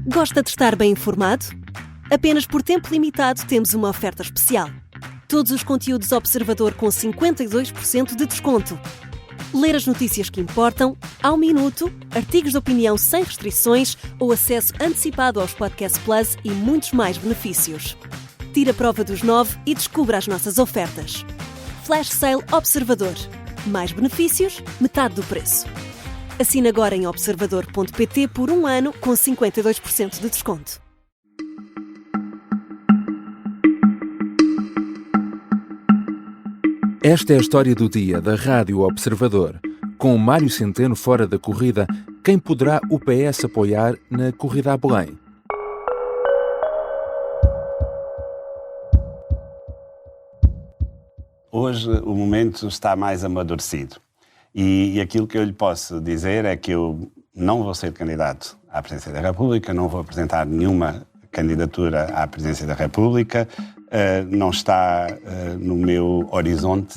Gosta de estar bem informado? Apenas por tempo limitado temos uma oferta especial. Todos os conteúdos Observador com 52% de desconto. Ler as notícias que importam, ao minuto, artigos de opinião sem restrições ou acesso antecipado aos Podcast Plus e muitos mais benefícios. Tire a prova dos 9 e descubra as nossas ofertas. Flash Sale Observador. Mais benefícios, metade do preço. Assine agora em observador.pt por 1 ano com 52% de desconto. Esta é a história do dia da Rádio Observador. Com Mário Centeno fora da corrida, quem poderá o PS apoiar na corrida a Belém? Hoje o momento está mais amadurecido e aquilo que eu lhe posso dizer é que eu não vou ser candidato à Presidência da República, não vou apresentar nenhuma candidatura à Presidência da República, não está no meu horizonte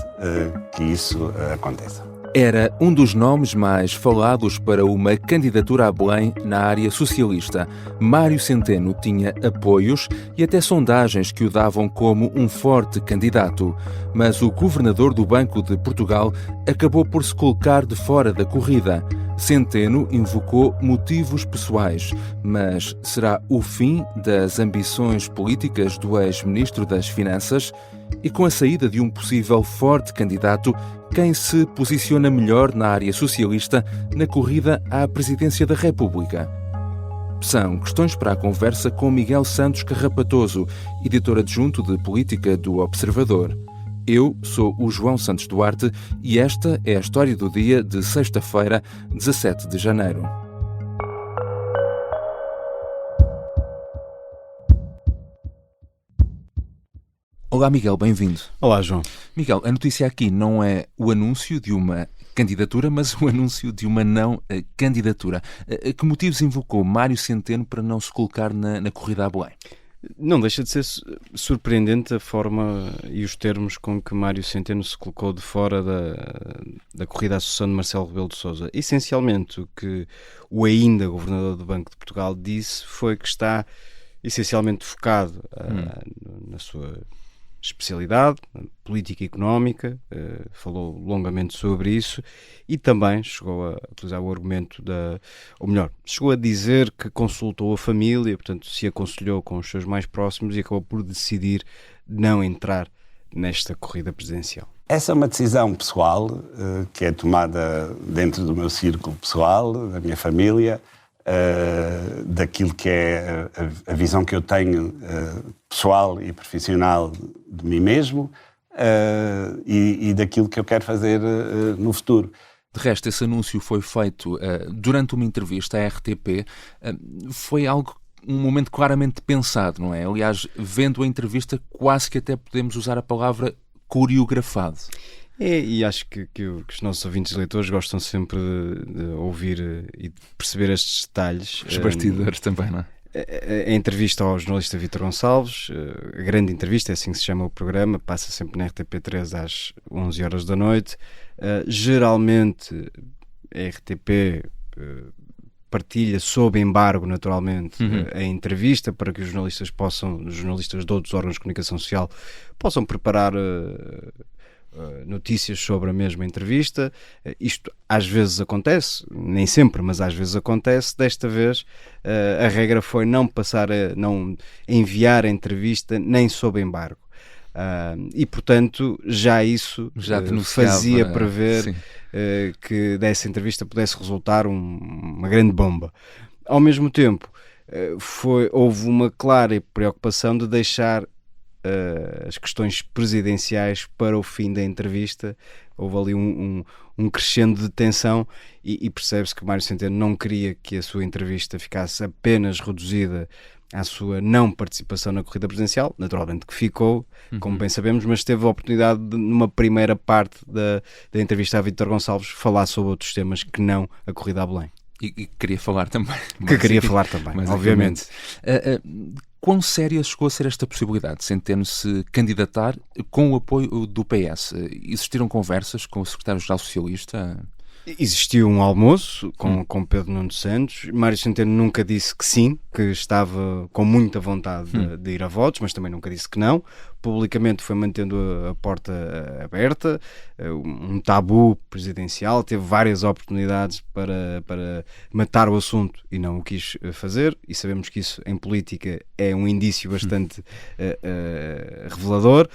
que isso aconteça. Era um dos nomes mais falados para uma candidatura a Belém na área socialista. Mário Centeno tinha apoios e até sondagens que o davam como um forte candidato. Mas o governador do Banco de Portugal acabou por se colocar de fora da corrida. Centeno invocou motivos pessoais, mas será o fim das ambições políticas do ex-ministro das Finanças? E com a saída de um possível forte candidato, quem se posiciona melhor na área socialista na corrida à Presidência da República? São questões para a conversa com Miguel Santos Carrapatoso, editor adjunto de Política do Observador. Eu sou o João Santos Duarte e esta é a história do dia de sexta-feira, 17 de janeiro. Olá, Miguel, bem-vindo. Olá, João. Miguel, a notícia aqui não é o anúncio de uma candidatura, mas o anúncio de uma não candidatura. Que motivos invocou Mário Centeno para não se colocar na corrida a Belém? Não deixa de ser surpreendente a forma e os termos com que Mário Centeno se colocou de fora da corrida à sucessão de Marcelo Rebelo de Sousa. Essencialmente, o que o ainda governador do Banco de Portugal disse foi que está essencialmente focado na sua especialidade, política económica, falou longamente sobre isso e também chegou a utilizar o argumento chegou a dizer que consultou a família, portanto se aconselhou com os seus mais próximos e acabou por decidir não entrar nesta corrida presidencial. Essa é uma decisão pessoal que é tomada dentro do meu círculo pessoal, da minha família, daquilo que é a visão que eu tenho pessoal e profissional de mim mesmo e daquilo que eu quero fazer no futuro. De resto, esse anúncio foi feito durante uma entrevista à RTP. Foi um momento claramente pensado, não é? Aliás, vendo a entrevista, quase que até podemos usar a palavra coreografado. E acho que os nossos ouvintes e leitores gostam sempre de ouvir e de perceber estes detalhes. Os bastidores também, não é? A entrevista ao jornalista Vítor Gonçalves, a grande entrevista, é assim que se chama o programa, passa sempre na RTP3 às 11 horas da noite. Geralmente a RTP partilha sob embargo, naturalmente, a entrevista para que os jornalistas de outros órgãos de comunicação social possam preparar notícias sobre a mesma entrevista. Isto às vezes acontece, nem sempre, mas às vezes acontece. Desta vez a regra foi não enviar a entrevista nem sob embargo. E portanto já isso fazia prever que dessa entrevista pudesse resultar uma grande bomba. Ao mesmo tempo houve uma clara preocupação de deixar as questões presidenciais para o fim da entrevista. Houve ali um crescendo de tensão e percebe-se que Mário Centeno não queria que a sua entrevista ficasse apenas reduzida à sua não participação na corrida presidencial, naturalmente que ficou, como bem sabemos, mas teve a oportunidade de, numa primeira parte da entrevista a Vítor Gonçalves, falar sobre outros temas que não a corrida a Belém. E queria falar também. Obviamente. Quão séria chegou a ser esta possibilidade de Centeno se candidatar com o apoio do PS? Existiram conversas com o secretário-geral socialista? Existiu um almoço com Pedro Nuno Santos. Mário Centeno nunca disse que sim, que estava com muita vontade de ir a votos, mas também nunca disse que não. Publicamente foi mantendo a porta aberta, um tabu presidencial, teve várias oportunidades para matar o assunto e não o quis fazer, e sabemos que isso em política é um indício bastante revelador.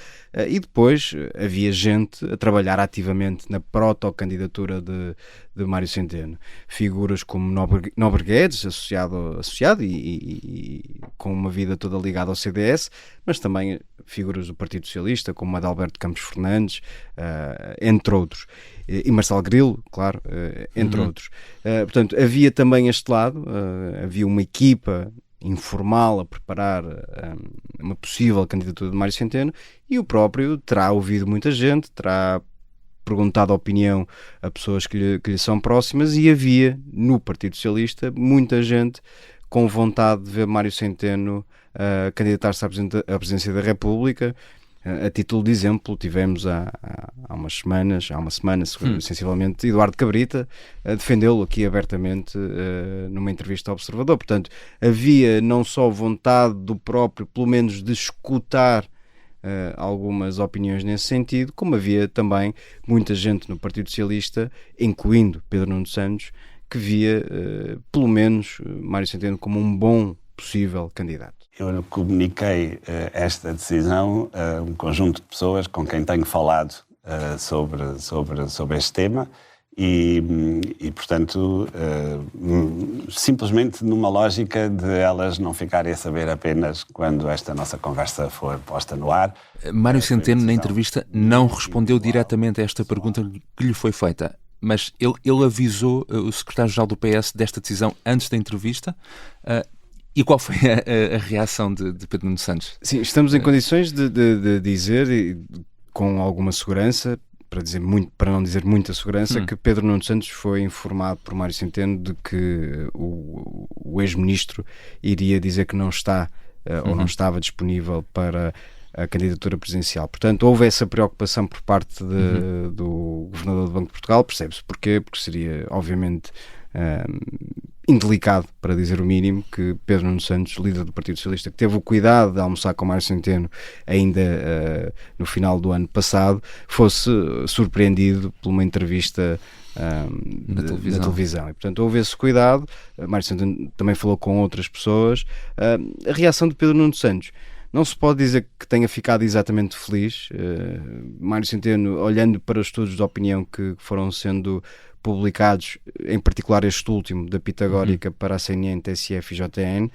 E depois havia gente a trabalhar ativamente na protocandidatura de Mário Centeno. Figuras como Nóbrega Guedes, associado e com uma vida toda ligada ao CDS, mas também figuras do Partido Socialista, como Adalberto Campos Fernandes, entre outros. E Marcelo Grilo, claro, entre outros. Portanto, havia também este lado, havia uma equipa informal a preparar uma possível candidatura de Mário Centeno, e o próprio terá ouvido muita gente, terá perguntado a opinião a pessoas que lhe são próximas, e havia no Partido Socialista muita gente com vontade de ver Mário Centeno candidatar-se à presidência da República. A título de exemplo, tivemos há uma semana, sensivelmente, Eduardo Cabrita a defendê-lo aqui abertamente numa entrevista ao Observador. Portanto, havia não só vontade do próprio, pelo menos, de escutar algumas opiniões nesse sentido, como havia também muita gente no Partido Socialista, incluindo Pedro Nuno Santos, que via, pelo menos, Mário Centeno como um bom possível candidato. Eu comuniquei esta decisão a um conjunto de pessoas com quem tenho falado sobre este tema e portanto, simplesmente numa lógica de elas não ficarem a saber apenas quando esta nossa conversa for posta no ar. Mário Centeno, na entrevista, não respondeu diretamente a esta pergunta que lhe foi feita, mas ele avisou o secretário-geral do PS desta decisão antes da entrevista. E qual foi a reação de Pedro Nuno Santos? Sim, estamos em condições de dizer, com alguma segurança, para não dizer muita segurança, que Pedro Nuno Santos foi informado por Mário Centeno de que o ex-ministro iria dizer que não está ou não estava disponível para a candidatura presidencial. Portanto, houve essa preocupação por parte do governador do Banco de Portugal. Percebe-se porquê, porque seria, obviamente, indelicado, para dizer o mínimo, que Pedro Nuno Santos, líder do Partido Socialista, que teve o cuidado de almoçar com Mário Centeno ainda no final do ano passado, fosse surpreendido por uma entrevista na televisão. E, portanto, houve esse cuidado. Mário Centeno também falou com outras pessoas. A reação de Pedro Nuno Santos não se pode dizer que tenha ficado exatamente feliz. Mário Centeno, olhando para os estudos de opinião que foram sendo publicados, em particular este último, da Pitagórica para a CNN, TSF e JN,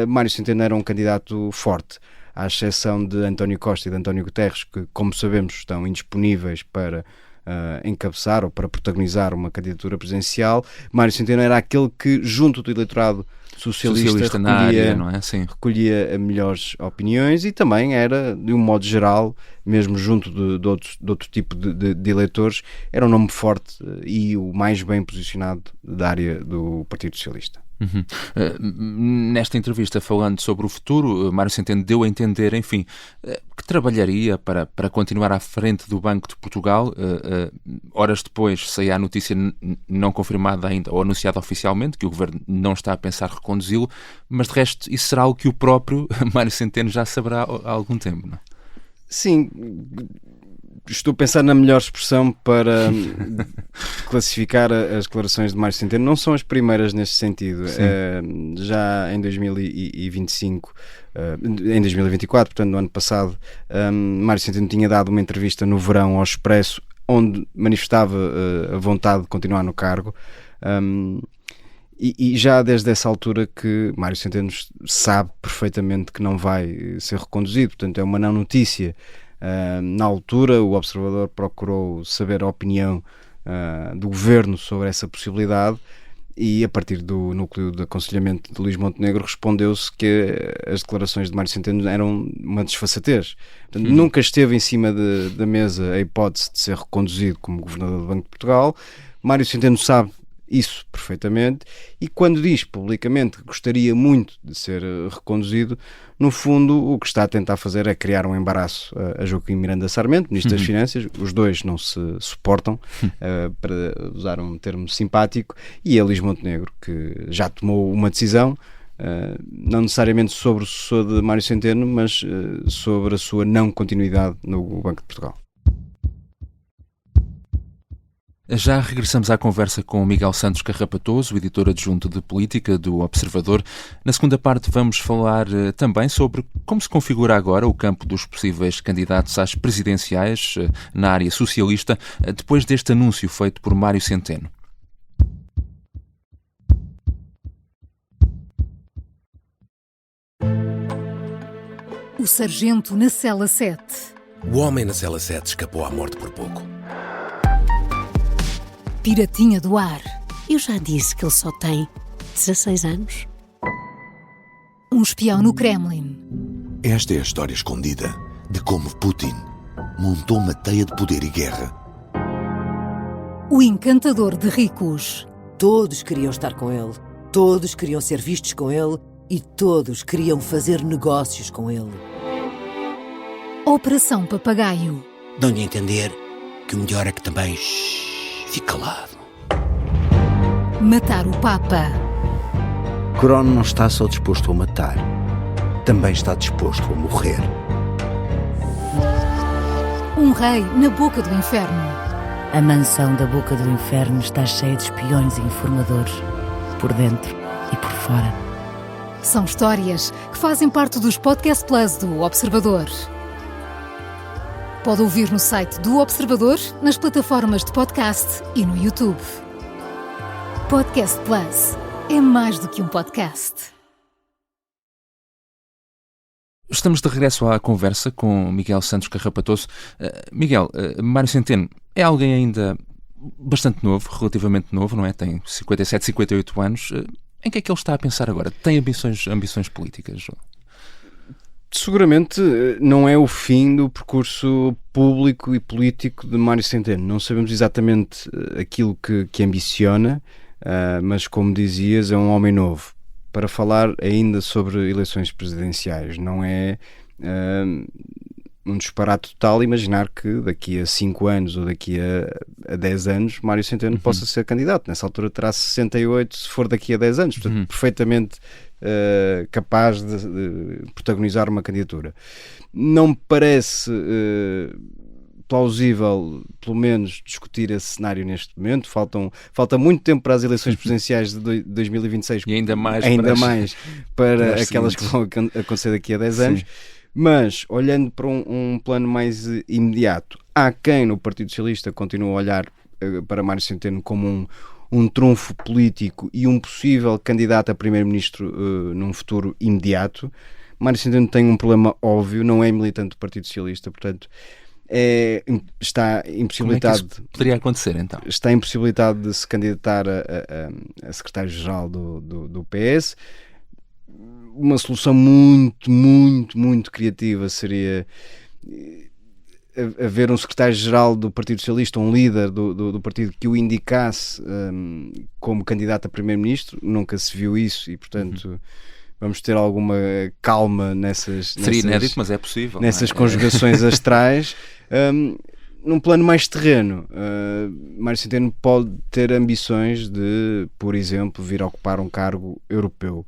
Mário Centeno era um candidato forte, à exceção de António Costa e de António Guterres, que, como sabemos, estão indisponíveis para encabeçar ou para protagonizar uma candidatura presidencial. Mário Centeno era aquele que, junto do eleitorado socialista na área, não é? Sim. Recolhia melhores opiniões, e também era, de um modo geral, mesmo junto de outro tipo de eleitores, era um nome forte e o mais bem posicionado da área do Partido Socialista. Nesta entrevista, falando sobre o futuro, Mário Centeno deu a entender, enfim, que trabalharia para continuar à frente do Banco de Portugal. Horas depois saía a notícia não confirmada ainda ou anunciada oficialmente que o Governo não está a pensar reconduzi-lo, mas de resto isso será algo que o próprio Mário Centeno já saberá há algum tempo, não é? Sim, estou a pensar na melhor expressão para classificar as declarações de Mário Centeno. Não são as primeiras neste sentido. Já em 2025, em 2024, portanto no ano passado, Mário Centeno tinha dado uma entrevista no verão ao Expresso, onde manifestava a vontade de continuar no cargo. E já desde essa altura que Mário Centeno sabe perfeitamente que não vai ser reconduzido. Portanto, é uma não notícia. Na altura, o Observador procurou saber a opinião do Governo sobre essa possibilidade, e a partir do núcleo de aconselhamento de Luís Montenegro respondeu-se que as declarações de Mário Centeno eram uma desfaçatez. Portanto, nunca esteve em cima da mesa a hipótese de ser reconduzido como Governador do Banco de Portugal. Mário Centeno sabe isso perfeitamente, e quando diz publicamente que gostaria muito de ser reconduzido, no fundo o que está a tentar fazer é criar um embaraço a Joaquim Miranda Sarmento, Ministro das Finanças. Os dois não se suportam, para usar um termo simpático, e a Luís Montenegro, que já tomou uma decisão não necessariamente sobre o sucessor de Mário Centeno, mas sobre a sua não continuidade no Banco de Portugal. Já regressamos à conversa com Miguel Santos Carrapatoso, editor adjunto de política do Observador. Na segunda parte vamos falar também sobre como se configura agora o campo dos possíveis candidatos às presidenciais na área socialista, depois deste anúncio feito por Mário Centeno. O sargento na cela 7. O homem na cela 7 escapou à morte por pouco. Piratinha do ar. Eu já disse que ele só tem 16 anos. Um espião no Kremlin. Esta é a história escondida de como Putin montou uma teia de poder e guerra. O encantador de ricos. Todos queriam estar com ele, todos queriam ser vistos com ele e todos queriam fazer negócios com ele. Operação Papagaio. Dão-lhe a entender que o melhor é que também fique calado. Matar o Papa. Crono não está só disposto a matar, também está disposto a morrer. Um rei na boca do inferno. A mansão da boca do inferno está cheia de espiões e informadores, por dentro e por fora. São histórias que fazem parte dos Podcast Plus do Observador. Pode ouvir no site do Observador, nas plataformas de podcast e no YouTube. Podcast Plus é mais do que um podcast. Estamos de regresso à conversa com Miguel Santos Carrapatoso. Miguel, Mário Centeno é alguém ainda bastante novo, relativamente novo, não é? Tem 57, 58 anos. Em que é que ele está a pensar agora? Tem ambições políticas? Seguramente não é o fim do percurso público e político de Mário Centeno. Não sabemos exatamente aquilo que ambiciona, mas, como dizias, é um homem novo. Para falar ainda sobre eleições presidenciais, não é um disparate total imaginar que daqui a 5 anos ou daqui a 10 anos Mário Centeno possa ser candidato. Nessa altura terá 68, se for daqui a 10 anos. Portanto, perfeitamente capaz de protagonizar uma candidatura. Não me parece plausível, pelo menos, discutir esse cenário neste momento. Falta muito tempo para as eleições presidenciais de 2026 e ainda mais para aquelas que vão acontecer daqui a 10 anos. Sim. Mas, olhando para um plano mais imediato, há quem no Partido Socialista continue a olhar para Mário Centeno como um trunfo político e um possível candidato a primeiro-ministro num futuro imediato. Mário Centeno tem um problema óbvio, não é militante do Partido Socialista, portanto está impossibilitado. Como é que isso poderia acontecer, então? Está impossibilitado de se candidatar a secretário-geral do PS. Uma solução muito criativa seria haver um secretário-geral do Partido Socialista, um líder do partido que o indicasse como candidato a primeiro-ministro. Nunca se viu isso e, portanto, vamos ter alguma calma Seria inédito, mas é possível. Nessas conjugações astrais. Num plano mais terreno, Mário Centeno pode ter ambições de, por exemplo, vir a ocupar um cargo europeu.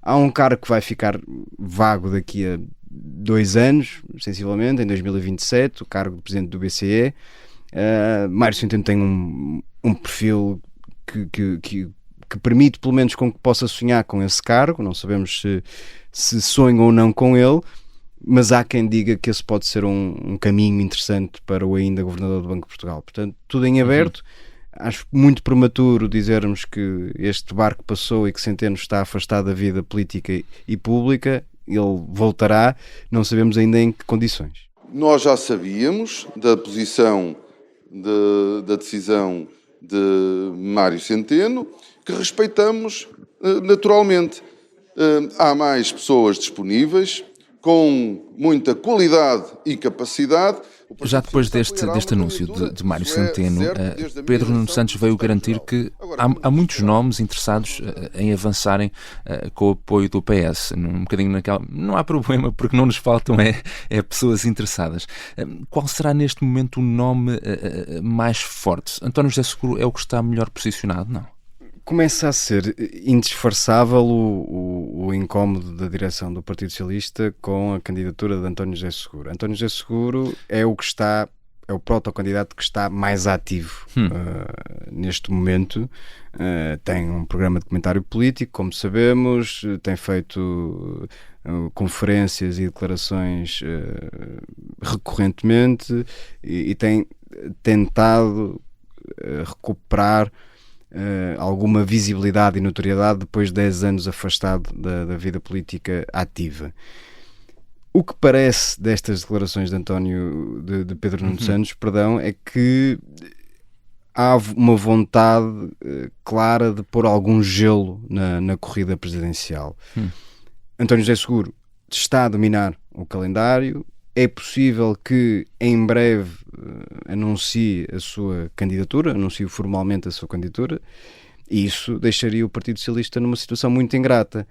Há um cargo que vai ficar vago daqui a 2 anos, sensivelmente, em 2027, o cargo de presidente do BCE. Mário Centeno tem um perfil que permite, pelo menos, com que possa sonhar com esse cargo. Não sabemos se sonha ou não com ele, mas há quem diga que esse pode ser um caminho interessante para o ainda governador do Banco de Portugal. Portanto, tudo em aberto. Acho muito prematuro dizermos que este barco passou e que Centeno está afastado da vida política e pública. Ele voltará, não sabemos ainda em que condições. Nós já sabíamos da posição da decisão de Mário Centeno, que respeitamos naturalmente. Há mais pessoas disponíveis, com muita qualidade e capacidade. Já depois deste anúncio de Mário Centeno, Pedro Nuno Santos veio garantir que há muitos nomes interessados em avançarem com o apoio do PS. Um bocadinho naquela... Não há problema, porque não nos faltam pessoas interessadas. Qual será neste momento o nome mais forte? António José Seguro é o que está melhor posicionado, não? Começa a ser indisfarçável o incómodo da direção do Partido Socialista com a candidatura de António José Seguro. António José Seguro é o protocandidato que está mais ativo neste momento. Tem um programa de comentário político, como sabemos, tem feito conferências e declarações recorrentemente e tem tentado recuperar alguma visibilidade e notoriedade depois de 10 anos afastado da vida política ativa. O que parece destas declarações de Pedro Nuno Santos, é que há uma vontade clara de pôr algum gelo na corrida presidencial. António José Seguro está a dominar o calendário. É possível que em breve anuncie a sua candidatura, anuncie formalmente a sua candidatura, e isso deixaria o Partido Socialista numa situação muito ingrata.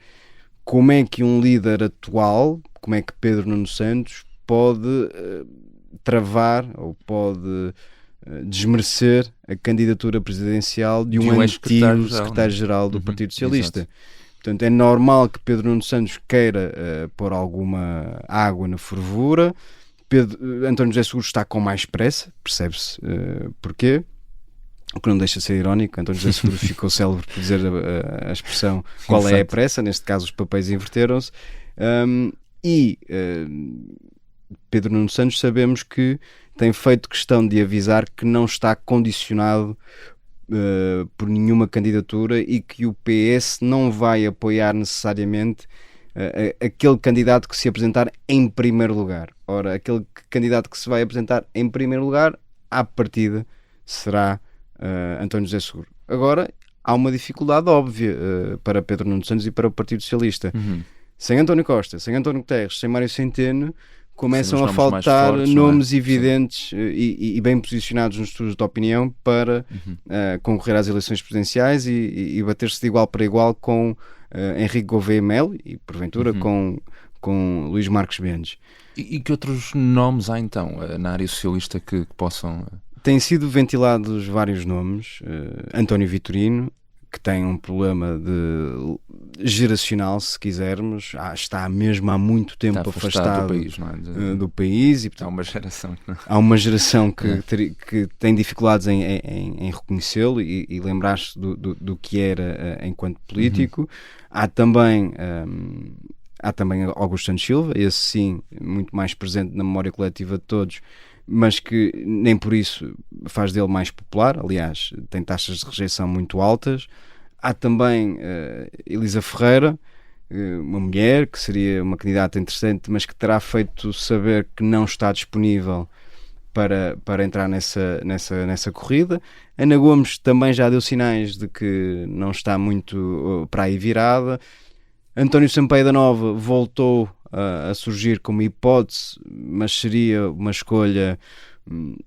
Como é que um líder atual, como é que Pedro Nuno Santos pode travar ou pode desmerecer a candidatura presidencial de um antigo secretário-geral do Partido Socialista? Exato. Portanto, é normal que Pedro Nuno Santos queira pôr alguma água na fervura. António José Seguro está com mais pressa, percebe-se porquê. O que não deixa de ser irónico. António José Seguro ficou célebre por dizer a expressão qual é a pressa. Neste caso os papéis inverteram-se. Pedro Nuno Santos sabemos que tem feito questão de avisar que não está condicionado por nenhuma candidatura e que o PS não vai apoiar necessariamente aquele candidato que se apresentar em primeiro lugar. Ora, aquele candidato que se vai apresentar em primeiro lugar, à partida, será António José Seguro. Agora, há uma dificuldade óbvia para Pedro Nuno Santos e para o Partido Socialista. Sem António Costa, sem António Guterres, sem Mário Centeno, começam a faltar nomes evidentes e bem posicionados nos estudos de opinião para concorrer às eleições presidenciais e bater-se de igual para igual com Henrique Gouveia Melo e, porventura, com Luís Marques Mendes. E que outros nomes há, então, na área socialista que possam... Têm sido ventilados vários nomes. António Vitorino, que tem um problema geracional, se quisermos, está mesmo há muito tempo afastado do país, não é? Do país, e, portanto, há uma geração que tem dificuldades em reconhecê-lo e lembrar-se do que era enquanto político. Há também Augusto Santos Silva, esse sim, muito mais presente na memória coletiva de todos, mas que nem por isso faz dele mais popular. Aliás, tem taxas de rejeição muito altas. Há também Elisa Ferreira, uma mulher que seria uma candidata interessante, mas que terá feito saber que não está disponível para entrar nessa corrida. Ana Gomes também já deu sinais de que não está muito para aí virada. António Sampaio da Nova voltou a surgir como hipótese, mas seria uma escolha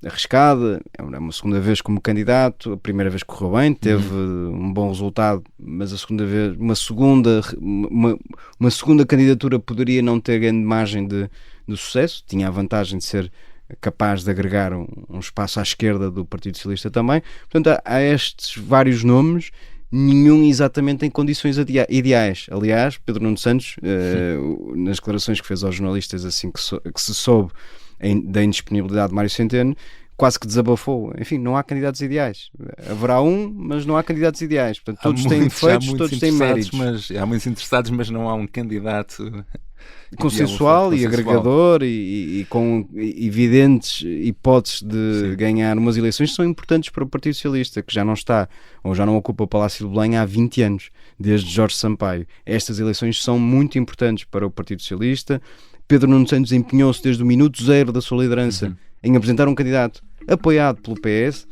arriscada. É uma segunda vez como candidato. A primeira vez correu bem, teve um bom resultado, mas a segunda vez, uma segunda candidatura poderia não ter grande margem de sucesso. Tinha a vantagem de ser capaz de agregar um espaço à esquerda do Partido Socialista também. Portanto, há estes vários nomes, nenhum exatamente em condições ideais. Aliás, Pedro Nuno Santos, nas declarações que fez aos jornalistas assim que se soube da indisponibilidade de Mário Centeno, quase que desabafou. Enfim, não há candidatos ideais. Haverá mas não há candidatos ideais. Portanto, todos têm defeitos, todos têm méritos. Há muitos interessados, mas não há um candidato consensual e agregador e com evidentes hipóteses de ganhar umas eleições que são importantes para o Partido Socialista, que já não está, ou já não ocupa o Palácio de Belém há 20 anos, desde Jorge Sampaio. Estas eleições são muito importantes para o Partido Socialista. Pedro Nuno Santos empenhou-se desde o minuto zero da sua liderança em apresentar um candidato apoiado pelo PS.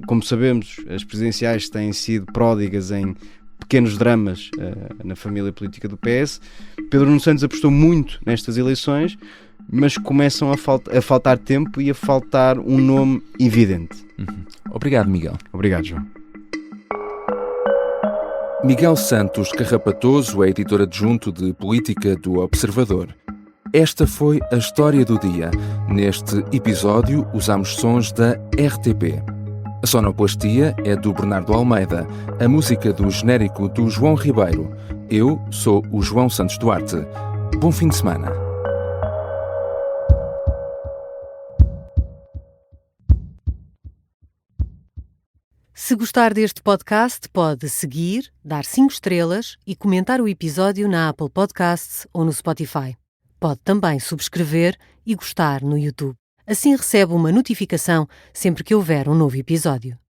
Como sabemos, as presidenciais têm sido pródigas em pequenos dramas na família política do PS. Pedro Nuno Santos apostou muito nestas eleições, mas começam a faltar tempo e a faltar um nome evidente. Obrigado, Miguel. Obrigado, João. Miguel Santos Carrapatoso é editor adjunto de Política do Observador. Esta foi a história do dia. Neste episódio, usamos sons da RTP. A sonoplastia é do Bernardo Almeida, a música do genérico do João Ribeiro. Eu sou o João Santos Duarte. Bom fim de semana. Se gostar deste podcast, pode seguir, dar 5 estrelas e comentar o episódio na Apple Podcasts ou no Spotify. Pode também subscrever e gostar no YouTube. Assim recebe uma notificação sempre que houver um novo episódio.